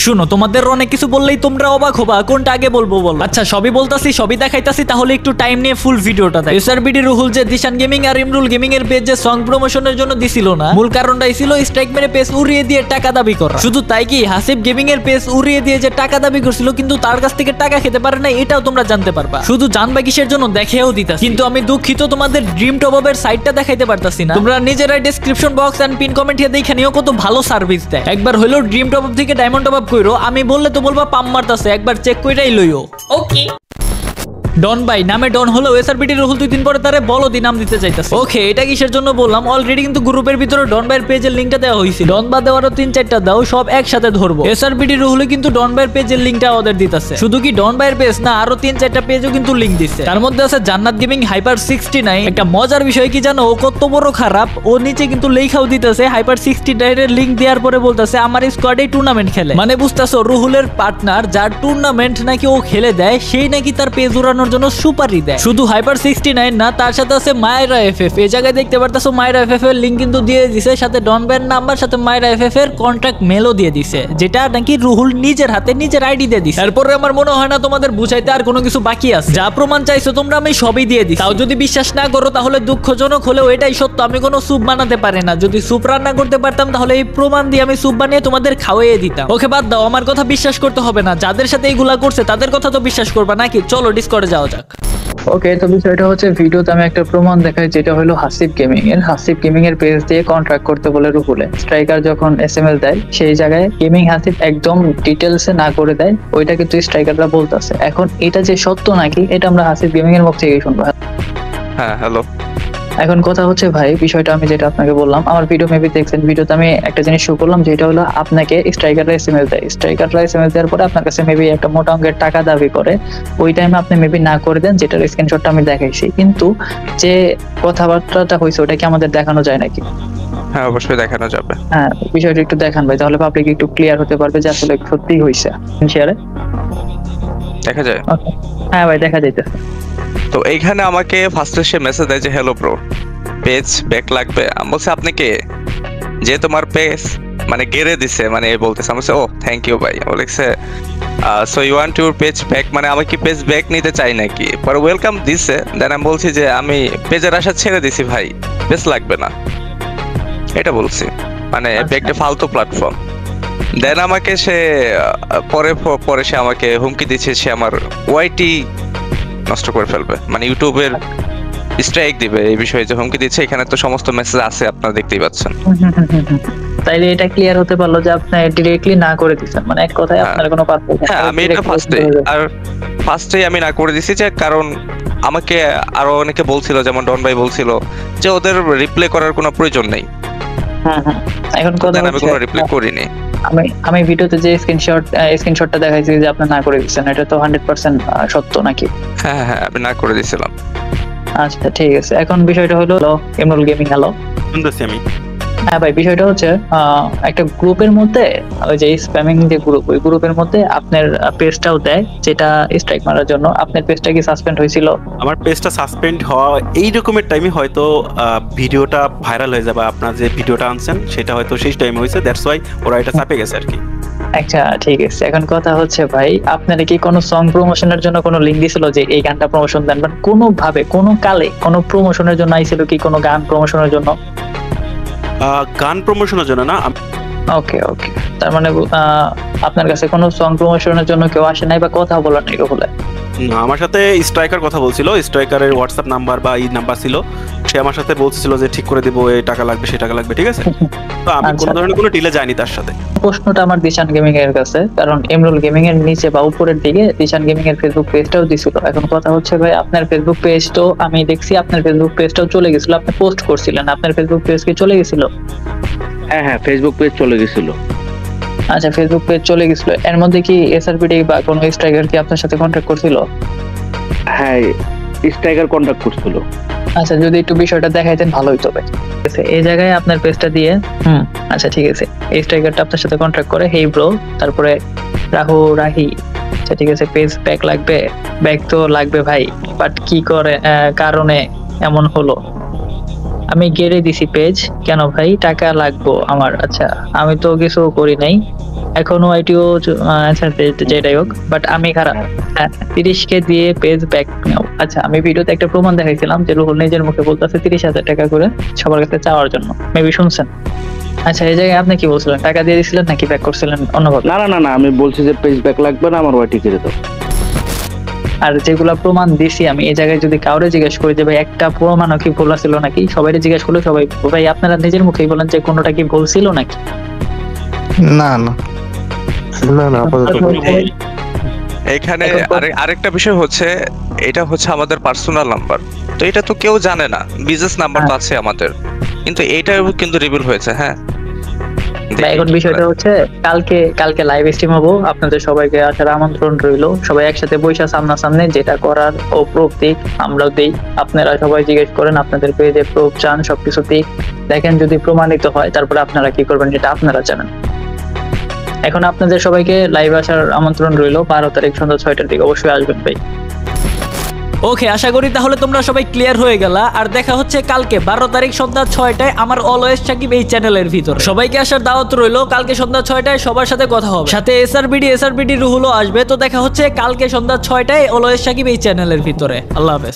শুনো, তোমাদের অনেক কিছু বললেই তোমরা অবাক হবা, কোনটা আগে বলবো বলো? আচ্ছা, সবই বলতাছি, সবই দেখাইতাছি, তাহলে একটু টাইম নিয়ে ফুল ভিডিওটা দেখো। এসআরবিডি রুহুল যে দিশান গেমিং আর ইমরুল গেমিং এর পেজ যে সং প্রমোশনের জন্য দিছিল না, মূল কারণটাই ছিল স্ট্রাইক মেরে পেজ উড়িয়ে দিয়ে টাকা দাবি করা। শুধু তাই কি, হাসিব গেমিং এর পেজ উড়িয়ে দিয়ে যে টাকা দাবি করছিল, কিন্তু তার কাছ থেকে টাকা খেতে পারে না, এটাও তোমরা জানতে পারবা। শুধু জানবা কিসের জন্য, দেখেও দিতা। কিন্তু আমি দুঃখিত, তোমাদের ড্রিম টপ আপের সাইটটা দেখাইতে পারতাছি না। তোমরা নিজেরাই description box and pin comment এ দেখে নিও, কত ভালো সার্ভিস দেয়। একবার হলো ড্রিম টপ আপ থেকে ডায়মন্ড টপ আপ কইরো, আমি বললে তো বলবা পাম মারতাছে, একবার চেক কইরাই লইও। ওকে। ডন ভাই নামে ডন হলো এসআরবিডি রুহুল 2 দিন পরে তারে বলদি নাম দিতে চাইতাছে। ওকে, এটা কিসের জন্য বললাম, অলরেডি কিন্তু গ্রুপের ভিতরে ডন ভাইয়ের পেজের লিংকটা দেওয়া হয়েছিল। ডন বা দেওয়ারও 3-4টা দাও, সব একসাথে ধরবো। এসআরবিডি রুহুলে কিন্তু ডন ভাইয়ের পেজের লিংকটা ওদের দিতেছে। শুধু কি ডন ভাইয়ের পেজ না, আরো 3-4টা পেজও কিন্তু লিংক দিচ্ছে। তার মধ্যে আছে জান্নাত গেমিং হাইপার 69। একটা মজার বিষয় কি জানো, ও কত বড় খারাপ, ও নিচে কিন্তু লেখাও দিতেছে হাইপার 69 এর লিংক দেওয়ার পরে বলতেছে আমার স্কোয়াডে টুর্নামেন্ট খেলে। মানে বুঝতেছো, রুহুলের পার্টনার যার টুর্নামেন্ট নাকি ও খেলে দেয়, সেই নাকি তার পেজ উড়ানোর জন্য সুপারি দেয়। শুধু হাইপার 69 না, তার সাথে আছে মায়েরা এফএফ। এই জায়গায় দেখতে পারতাছো মায়েরা এফএফ এর লিংক কিন্তু দিয়ে দিছে, সাথে ডন ভাইয়ের নাম্বার, সাথে মায়েরা এফএফ এর কন্ট্যাক্ট মেলও দিয়ে দিছে, যেটা নাকি রুহুল নিজের হাতে নিজের আইডি দিয়ে দিছে। এরপরে আমার মনে হয় না তোমাদের বুঝাইতে আর কোনো কিছু বাকি আছে। যা প্রমাণ চাইছো তোমরা আমি সবই দিয়ে দিই। তাও যদি বিশ্বাস না করো, তাহলে দুঃখজনক হলেও এটাই সত্য, আমি কোনো স্যুপ বানাতে পারি না। যদি স্যুপ রান্না করতে পারতাম, তাহলে এই প্রমাণ দিয়ে আমি স্যুপ বানিয়ে তোমাদের খাওয়াইয়ে দিতাম। ওকে, বাদ দাও, আমার কথা বিশ্বাস করতে হবে না। যাদের সাথে এইগুলা করছে তাদের কথা তো বিশ্বাস করবা নাকি? চলো ডিসকর্ডে যাওয়া যাক। ওকে, তো বিষয়টা হচ্ছে ভিডিওতে আমি একটা প্রমাণ দেখাই, যেটা হলো হাসিব গেমিং এর পেজ দিয়ে কন্ট্রাক্ট করতে বলে রুহুলে। স্ট্রাইকার যখন এসএমএস দেয়, সেই জায়গায় গেমিং হাসিব একদম ডিটেলসে না করে দেয়, ওইটা কিন্তু স্ট্রাইকাররা বলতেছে। এখন এটা যে সত্য নাকি, এটা আমরা হাসিব গেমিং এর মুখ থেকে শুনবো। হ্যাঁ, হ্যালো। এখন কথা হচ্ছে ভাই, বিষয়টা আমি যেটা আপনাকে বললাম, আমার ভিডিও মেবি দেখছেন, ভিডিওতে আমি একটা জিনিস শো করলাম, যেটা হলো আপনাকে স্ট্রাইকাররা এসএমএস দেয়। স্ট্রাইকাররা এসএমএস দেওয়ার পরে আপনার কাছে মেবি একটা মোটা অঙ্কের টাকা দাবি করে, ওই টাইমে আপনি মেবি না করে দেন, যেটার স্ক্রিনশটটা আমি দেখাইছি। কিন্তু যে কথাবার্তাটা হয়েছে, ওটা কি আমাদের দেখানো যায় নাকি? হ্যাঁ, অবশ্যই দেখানো যাবে। হ্যাঁ, বিষয়টা একটু দেখান ভাই, তাহলে পাবলিক একটু ক্লিয়ার হতে পারবে যে আসলে সত্যি হয়েছে। শেয়ারে দেখা যায়। হ্যাঁ ভাই, দেখা যাইতেছে। তো এইখানে আমাকে ফার্স্টে সে মেসেজ দেয় যে হ্যালো ব্রো, পেজ ব্যাক লাগবে। আমি বলছি আপনি কে, যে তোমার পেজ মানে গেড়ে দিছে, মানে বলতেছে। আমি বলছি ও থ্যাংক ইউ ভাই। ও লিখছে so you want your page back, মানে আমি কি পেজ ব্যাক নিতে চাই নাকি? পরে ওয়েলকাম দিছে। দেন আমি বলছি যে আমি পেজের আশা ছেড়ে দিছি ভাই, পেজ লাগবে না, এটা বলছি। মানে একটা ফালতু প্ল্যাটফর্ম। দেন আমাকে সে পরে সে আমাকে হুমকি দিচ্ছে, সে আমার ওয়াইটি নষ্ট করে ফেলবে, মানে ইউটিউবের স্ট্রাইক দিবে এই বিষয়ে যে হুমকি দিচ্ছে। এখানে তো সমস্ত মেসেজ আছে, আপনারা দেখতেই পাচ্ছেন। তাইলে এটা ক্লিয়ার হতে পারলো যে আপনি ডিরেক্টলি না করে দিয়েছেন, মানে এক কথায় আপনার কোনো পারপাস নেই। হ্যাঁ, আমি এটা ফার্স্টেই আমি না করে দিছি, যে কারণ আমাকে আরো অনেকে বলছিল, যেমন ডন ভাই বলছিল যে ওদের রিপ্লাই করার কোনো প্রয়োজন নেই। এখন কথা আমি কোনো রিপ্লাই করিনি। আমি ভিডিওতে যে স্ক্রিনশটটা দেখাইছি যে আপনি না করে দিয়েছেন, এটা তো 100% সত্য নাকি? হ্যাঁ হ্যাঁ, আমি না করে দিয়েছিলাম। আচ্ছা ঠিক আছে, এখন বিষয়টা হলো ইমরুল গেমিং। হ্যালো, শুনতেছি আমি। হ্যাঁ ভাই, বিষয়টা হচ্ছে একটা গ্রুপের মধ্যে, ওই যে স্প্যামিং যে গ্রুপ, ওই গ্রুপের মধ্যে আপনার পেজটাও দেয়, যেটা স্ট্রাইক মারার জন্য। আপনার পেজটা কি সাসপেন্ড হয়েছিল? আমার পেজটা সাসপেন্ড হওয়া এই রকমের টাইমে হয়তো ভিডিওটা ভাইরাল হয়ে যাবে। আপনার যে ভিডিওটা আনছেন সেটা হয়তো সেই টাইমে হয়েছে, দ্যাটস ওয়াই ওরা এটা চাপে গেছে আর কি। আচ্ছা ঠিক আছে, এখন কথা হচ্ছে ভাই, আপনারা কি কোনো সং প্রমোশনের জন্য কোনো লিংক দিছিল যে এই গানটা প্রমোশন দেন, বাট কোনো ভাবে কোনো কালে কোনো প্রমোশনের জন্য আইছিল কি, কোনো গান প্রমোশনের জন্য? গান প্রমোশনের জন্য না। ওকে ওকে, তার মানে আপনার কাছে কোনো সং প্রমোশনের জন্য কেউ আসে নাই বা কথা বলার নাই বলে? না, আমার সাথে স্ট্রাইকার কথা বলছিল, স্ট্রাইকারের হোয়াটসঅ্যাপ নাম্বার বা এই নাম্বার ছিল, সে আমার সাথে বলছিল যে ঠিক করে দিব, এই টাকা লাগবে সে টাকা লাগবে, ঠিক আছে। তো আমি কোনো ধরনের কোনো ডিলে যাইনি তার সাথে। প্রশ্নটা আমার দিশান গেমিং এর কাছে, কারণ ইমরুল গেমিং এর নিচে বা উপরের দিকে দিশান গেমিং এর ফেসবুক পেজটাও দিছিল। এখন কথা হচ্ছে ভাই, আপনার ফেসবুক পেজ তো আমি দেখছি, আপনার ফেসবুক পেজটাও চলে গেছিল, আপনি পোস্ট করছিলেন, আপনার ফেসবুক পেজ কি চলে গেছিল? হ্যাঁ হ্যাঁ, ফেসবুক পেজ চলে গেছিল। আচ্ছা, ফেসবুক পেজ চলে গেছিল, এর মধ্যে কি এসআরবিডি বা কোনো স্ট্রাইকার কি আপনার সাথে কন্ট্যাক্ট করছিল? হ্যাঁ, স্ট্রাইকার কন্ট্যাক্ট করছিল। আচ্ছা, যদি একটু বিষয়টা দেখাইতেন ভালো হইতো ভাই। এই জায়গায় আপনার পেজটা দিয়ে আচ্ছা ঠিক আছে, এই স্ট্রাইকারটা আপনার সাথে কন্ট্যাক্ট করে, হেই ব্রো, তারপরে রাহি। আচ্ছা ঠিক আছে, পেজ ব্যাক লাগবে, ব্যাক তো লাগবে ভাই, বাট কি করে কারণে এমন হলো? আমি গেড়ে দিছি পেজ। কেন ভাই, টাকা লাগবো আমার? আচ্ছা, আমি তো কিছু করি নাই এখনো আইটিও। আচ্ছা যেটাই হোক, বাট আমি খারাপ। হ্যাঁ, 30K দিয়ে পেজ ব্যাক নাও। আচ্ছা, আমি ভিডিওতে একটা প্রমাণ দেখাইছিলাম যে রুহুল নিজের মুখে বলতেছে 30,000 টাকা করে সবার কাছে চাওয়ার জন্য, মেবি শুনছেন। আচ্ছা, এই জায়গায় আপনি কি বলছিলেন? টাকা দিয়ে দিছিলেন নাকি ব্যাক করছিলেন অন্যভাবে? না না না না, আমি বলছি যে পেজ ব্যাক লাগবে না, আমার ওয়াইটি করে দাও। আর যেগুলা প্রমাণ দিছি আমি, এই জায়গায় যদি কাউরে জিজ্ঞেস করি যে ভাই একটা প্রমাণও কি ভুল ছিল নাকি, সবাই জিজ্ঞেস করলে সবাই ভাই আপনারা নিজের মুখেই বলেন যে কোনোটা কি ভুল ছিল নাকি। না না না না আপাতত এখানে এখন আরেকটা বিষয় হচ্ছে, এটা হচ্ছে আমাদের পার্সোনাল নাম্বার, তো এটা তো কেউ জানে না। বিজনেস নাম্বার তো আছে আমাদের, কিন্তু এইটাও কিন্তু রিভিল হয়েছে। হ্যাঁ, ভাই, এখন বিষয়টা হচ্ছে কালকে লাইভ স্ট্রিম হবো, আপনাদের সবাইকে আসার আমন্ত্রণ রইলো। সবাই একসাথে বৈশা সামনাসামনি যেটা করার ও প্রুফ দিক, আমরাও দিই। আপনারা সবাই জিজ্ঞেস করেন আপনাদের পেজে প্রুফ চান, সবকিছু দিক দেখেন, যদি প্রমাণিত হয় তারপরে আপনারা কি করবেন যেটা আপনারা জানেন। এখন আপনাদের সবাইকে লাইভ আসার আমন্ত্রণ রইলো 12 তারিখ সন্ধ্যা 6টার দিকে, অবশ্যই আসবেন ভাই। ওকে, আশা করি তাহলে তোমরা সবাই ক্লিয়ার হয়ে গেলা। আর দেখা হচ্ছে কালকে 12 তারিখ সন্ধ্যা 6টায় আমার অলওয়েজ সাকিব এই চ্যানেলের ভিতর। সবাইকে আসার দাওয়াত রইলো। কালকে সন্ধ্যা 6টায় সবার সাথে কথা হবে, সাথে এসআরবিডি রুহুলও আসবে। তো দেখা হচ্ছে কালকে সন্ধ্যা 6টায় অলওয়েজ সাকিব এই চ্যানেলের ভিতরে। আল্লাহ হাফেজ।